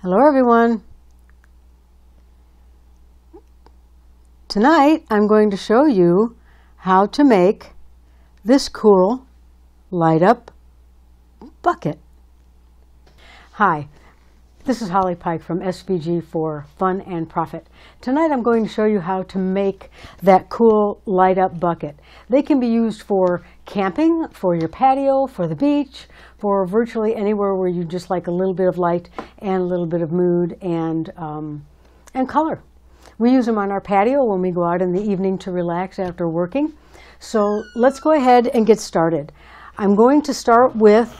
Hello everyone. Tonight I'm going to show you how to make this cool light up bucket. Hi, this is Holly Pike from SVG for Fun and Profit. Tonight I'm going to show you how to make that cool light up bucket. They can be used for camping, for your patio, for the beach, for virtually anywhere where you just like a little bit of light and a little bit of mood and color. We use them on our patio when we go out in the evening to relax after working. So let's go ahead and get started. I'm going to start with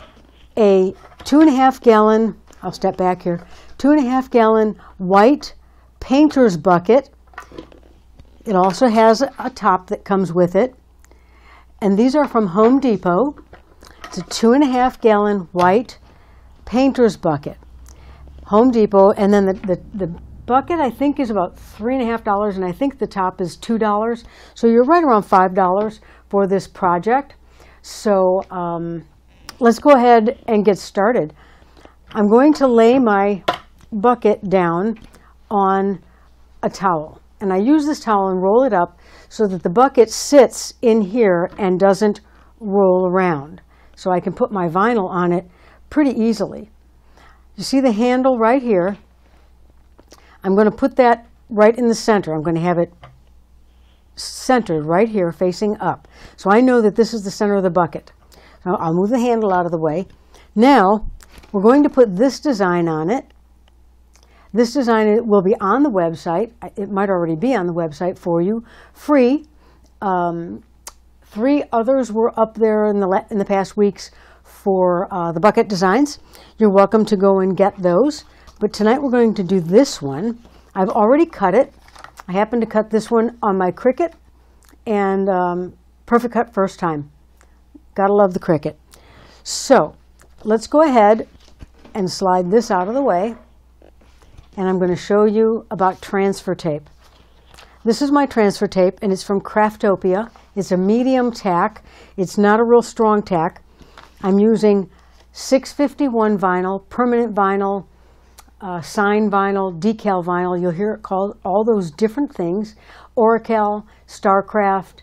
a 2.5 gallon, I'll step back here, 2.5 gallon white painter's bucket. It also has a top that comes with it. And these are from Home Depot. It's a 2.5 gallon white painter's bucket. Home Depot, and then the bucket I think is about $3.50, and I think the top is $2. So you're right around $5 for this project. So let's go ahead and get started. I'm going to lay my bucket down on a towel. And I use this towel and roll it up so that the bucket sits in here and doesn't roll around. So I can put my vinyl on it pretty easily. You see the handle right here? I'm going to put that right in the center. I'm going to have it centered right here facing up. So I know that this is the center of the bucket. So I'll move the handle out of the way. Now we're going to put this design on it. This design will be on the website. It might already be on the website for you, free. 3 others were up there in the past weeks for the bucket designs. You're welcome to go and get those. But tonight we're going to do this one. I've already cut it. I happened to cut this one on my Cricut, and perfect cut first time. Gotta love the Cricut. So let's go ahead and slide this out of the way. And I'm going to show you about transfer tape. This is my transfer tape, and it's from Craftopia. It's a medium tack. It's not a real strong tack. I'm using 651 vinyl, permanent vinyl, sign vinyl, decal vinyl. You'll hear it called all those different things. Oracle, Starcraft.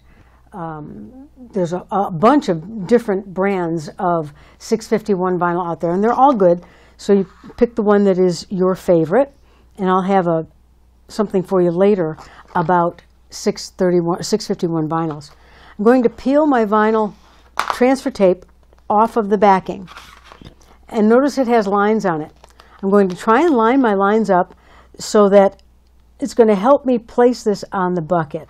There's a bunch of different brands of 651 vinyl out there, and they're all good. So you pick the one that is your favorite, and I'll have something for you later about 651 vinyls. I'm going to peel my vinyl transfer tape off of the backing. And notice it has lines on it. I'm going to try and line my lines up so that it's going to help me place this on the bucket.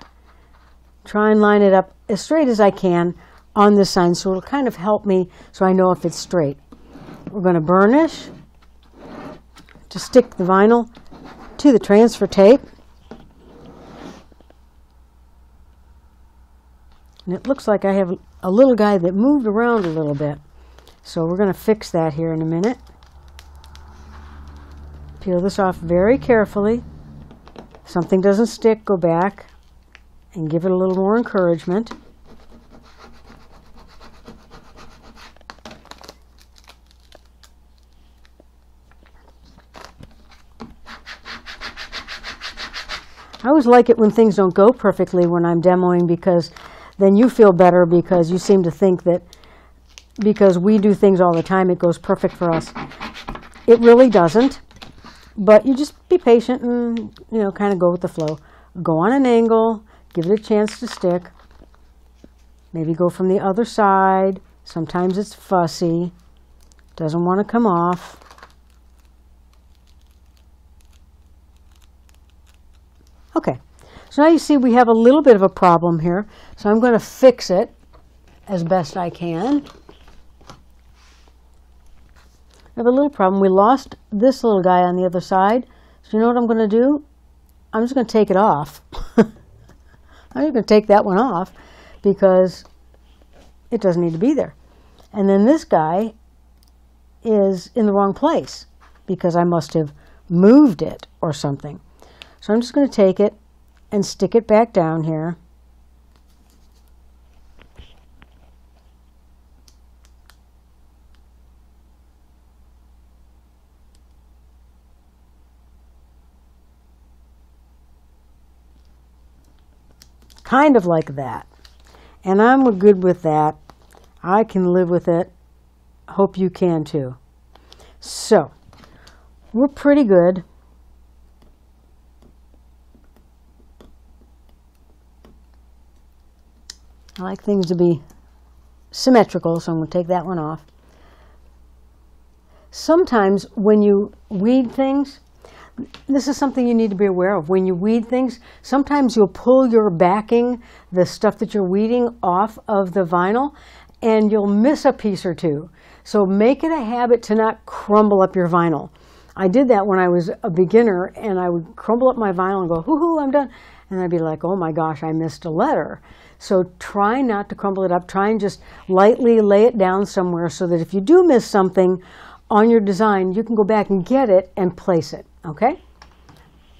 Try and line it up as straight as I can on this side, so it'll kind of help me so I know if it's straight. We're going to burnish to stick the vinyl to the transfer tape. And it looks like I have a little guy that moved around a little bit. So we're going to fix that here in a minute. Peel this off very carefully. If something doesn't stick, go back and give it a little more encouragement. I always like it when things don't go perfectly when I'm demoing, because then you feel better, because you seem to think that because we do things all the time, it goes perfect for us. It really doesn't, but you just be patient and, kind of go with the flow. Go on an angle, give it a chance to stick. Maybe go from the other side. Sometimes it's fussy, doesn't want to come off. Okay, so now you see we have a little bit of a problem here, so I'm going to fix it as best I can. I have a little problem. We lost this little guy on the other side, so you know what I'm going to do? I'm just going to take it off. I'm just going to take that one off because it doesn't need to be there. And then this guy is in the wrong place because I must have moved it or something. So I'm just going to take it and stick it back down here. kind of like that. And I'm good with that. I can live with it. Hope you can too. So, we're pretty good. I like things to be symmetrical, so I'm going to take that one off. Sometimes when you weed things, this is something you need to be aware of. When you weed things, sometimes you'll pull your backing, the stuff that you're weeding, off of the vinyl, and you'll miss a piece or two. So make it a habit to not crumble up your vinyl. I did that when I was a beginner, and I would crumble up my vinyl and go, hoo-hoo, I'm done. And I'd be like, oh my gosh, I missed a letter. So try not to crumble it up. Try and just lightly lay it down somewhere so that if you do miss something on your design, you can go back and get it and place it, okay?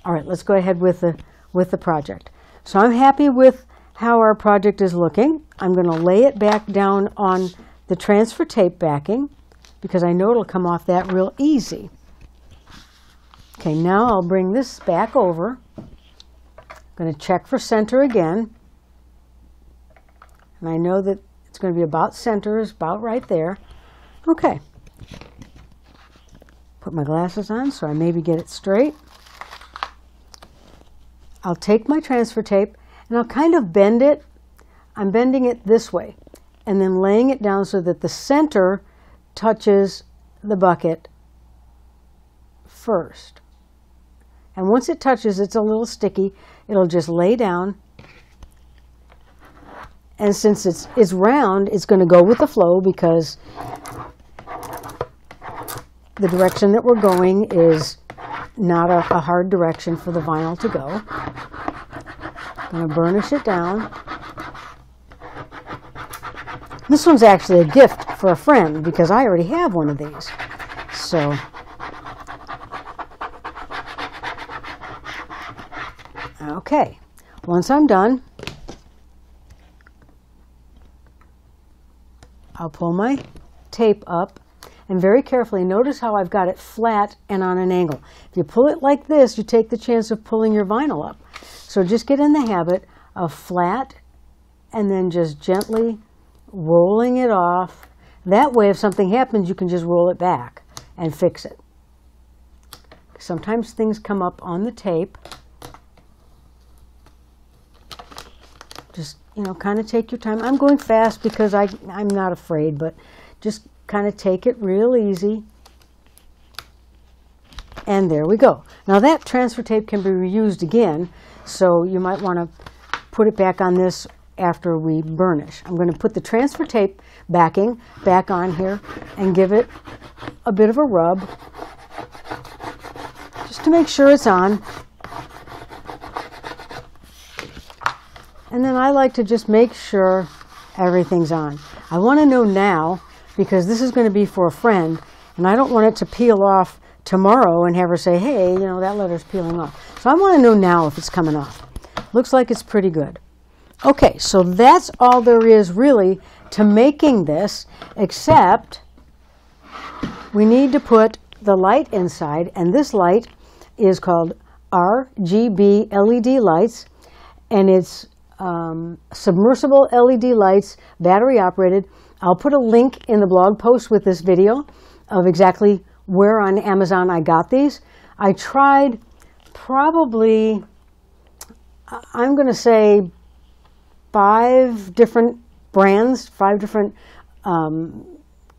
All right, let's go ahead with the project. So I'm happy with how our project is looking. I'm going to lay it back down on the transfer tape backing because I know it'll come off that real easy. Okay, now I'll bring this back over. I'm going to check for center again. And I know that it's going to be about center, is about right there. Okay. Put my glasses on so I maybe get it straight. I'll take my transfer tape and I'll kind of bend it. I'm bending it this way and then laying it down so that the center touches the bucket first. And once it touches, it's a little sticky. It'll just lay down. And since it's round, it's going to go with the flow because the direction that we're going is not a hard direction for the vinyl to go. I'm going to burnish it down. This one's actually a gift for a friend because I already have one of these. So, okay, once I'm done, I'll pull my tape up and very carefully notice how I've got it flat and on an angle. If you pull it like this, you take the chance of pulling your vinyl up. So just get in the habit of flat and then just gently rolling it off. That way, if something happens, you can just roll it back and fix it. Sometimes things come up on the tape. Just, kind of take your time. I'm going fast because I'm not afraid, but just kind of take it real easy. And there we go. Now that transfer tape can be reused again, so you might want to put it back on this after we burnish. I'm going to put the transfer tape backing back on here and give it a bit of a rub just to make sure it's on. And then I like to just make sure everything's on. I want to know now because this is going to be for a friend and I don't want it to peel off tomorrow and have her say, hey, that letter's peeling off. So I want to know now if it's coming off. Looks like it's pretty good. Okay, so that's all there is really to making this, except we need to put the light inside, and this light is called Rgb LED Lights, and it's submersible LED lights, battery operated. I'll put a link in the blog post with this video of exactly where on Amazon I got these. I tried probably, I'm going to say 5 different brands, 5 different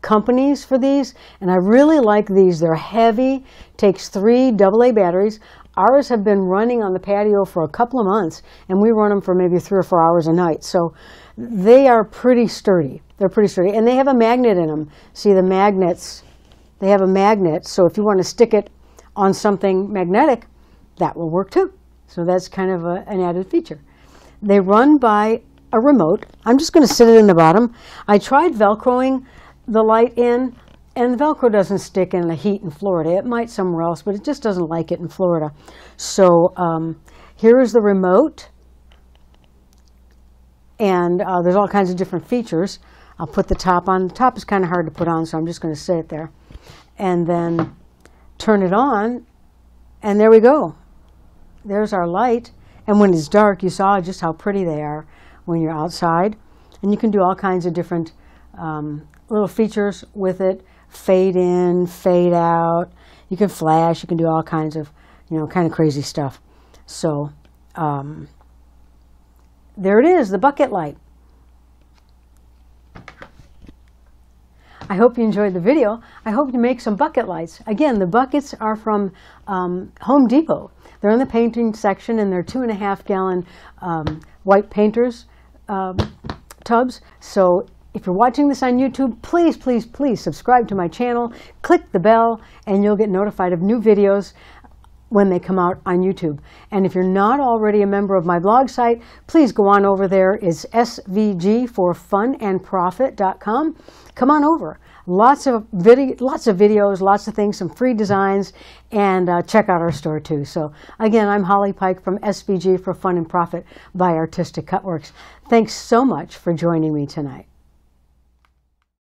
companies for these, and I really like these. They're heavy, takes 3 AA batteries. Ours have been running on the patio for a couple of months, and we run them for maybe 3 or 4 hours a night. So they are pretty sturdy. They're pretty sturdy, and they have a magnet in them. See the magnets? They have a magnet, so if you want to stick it on something magnetic, that will work too. So that's kind of an added feature. They run by a remote. I'm just going to sit it in the bottom. I tried Velcroing the light in, and the Velcro doesn't stick in the heat in Florida. It might somewhere else, but it just doesn't like it in Florida. So here is the remote, and there's all kinds of different features. I'll put the top on. The top is kind of hard to put on, so I'm just going to sit it there. And then turn it on, and there we go. There's our light. And when it's dark, you saw just how pretty they are when you're outside. And you can do all kinds of different little features with it. Fade in, fade out. You can flash. You can do all kinds of, kind of crazy stuff. So there it is, the bucket light. I hope you enjoyed the video. I hope you make some bucket lights. Again, the buckets are from Home Depot. They're in the painting section, and they're 2.5 gallon white painters tubs. So if you're watching this on YouTube, please, please, please subscribe to my channel. Click the bell, and you'll get notified of new videos when they come out on YouTube. And if you're not already a member of my blog site, please go on over there. It's svgforfunandprofit.com. Come on over. Lots of videos, lots of things, some free designs, and check out our store too. So again, I'm Holly Pike from SVG for Fun and Profit by Artistic Cutworks. Thanks so much for joining me tonight.